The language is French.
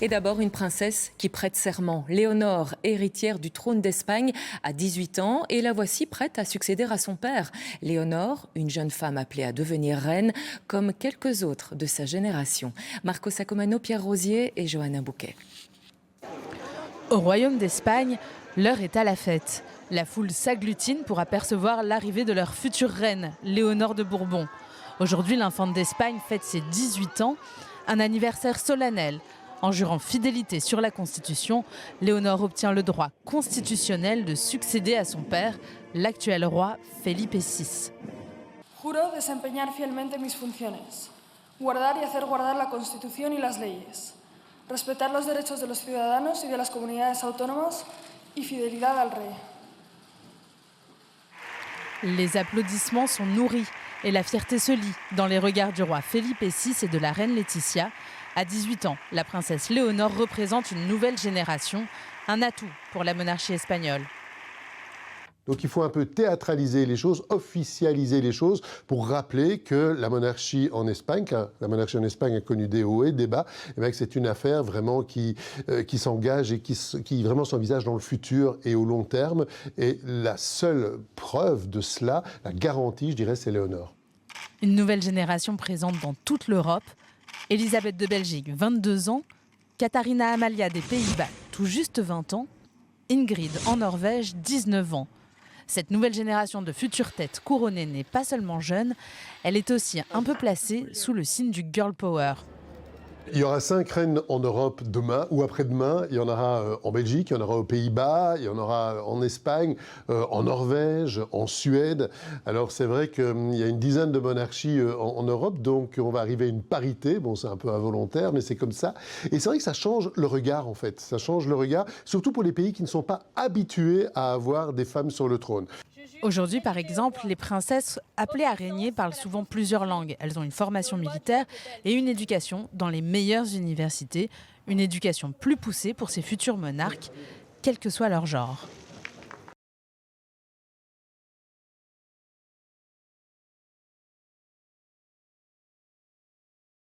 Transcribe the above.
Et d'abord, une princesse qui prête serment. Léonore, héritière du trône d'Espagne, a 18 ans et la voici prête à succéder à son père. Léonore, une jeune femme appelée à devenir reine, comme quelques autres de sa génération. Marco Sacomano, Pierre Rosier et Johanna Bouquet. Au royaume d'Espagne, l'heure est à la fête. La foule s'agglutine pour apercevoir l'arrivée de leur future reine, Léonore de Bourbon. Aujourd'hui, l'infante d'Espagne fête ses 18 ans, un anniversaire solennel. En jurant fidélité sur la Constitution, Léonore obtient le droit constitutionnel de succéder à son père, l'actuel roi Felipe VI. Juro desempeñar fielmente mis funciones, guardar y hacer guardar la Constitución y las leyes, respetar los derechos de los ciudadanos y de las comunidades autónomas y fidelidad al rey. Les applaudissements sont nourris et la fierté se lit dans les regards du roi Felipe VI et de la reine Laetitia. À 18 ans, la princesse Léonore représente une nouvelle génération, un atout pour la monarchie espagnole. Donc il faut un peu théâtraliser les choses, officialiser les choses pour rappeler que la monarchie en Espagne a connu des hauts et des bas, et bien que c'est une affaire vraiment qui s'engage et qui vraiment s'envisage dans le futur et au long terme. Et la seule preuve de cela, la garantie, je dirais, c'est Léonore. Une nouvelle génération présente dans toute l'Europe. Elisabeth de Belgique, 22 ans. Katharina Amalia des Pays-Bas, tout juste 20 ans. Ingrid en Norvège, 19 ans. Cette nouvelle génération de futures têtes couronnées n'est pas seulement jeune, elle est aussi un peu placée sous le signe du girl power. Il y aura 5 reines en Europe demain ou après-demain. Il y en aura en Belgique, il y en aura aux Pays-Bas, il y en aura en Espagne, en Norvège, en Suède. Alors c'est vrai qu'il y a une dizaine de monarchies en Europe, donc on va arriver à une parité. Bon, c'est un peu involontaire, mais c'est comme ça. Et c'est vrai que ça change le regard, en fait. Ça change le regard, surtout pour les pays qui ne sont pas habitués à avoir des femmes sur le trône. Aujourd'hui, par exemple, les princesses appelées à régner parlent souvent plusieurs langues. Elles ont une formation militaire et une éducation dans les meilleures universités. Une éducation plus poussée pour ces futurs monarques, quel que soit leur genre.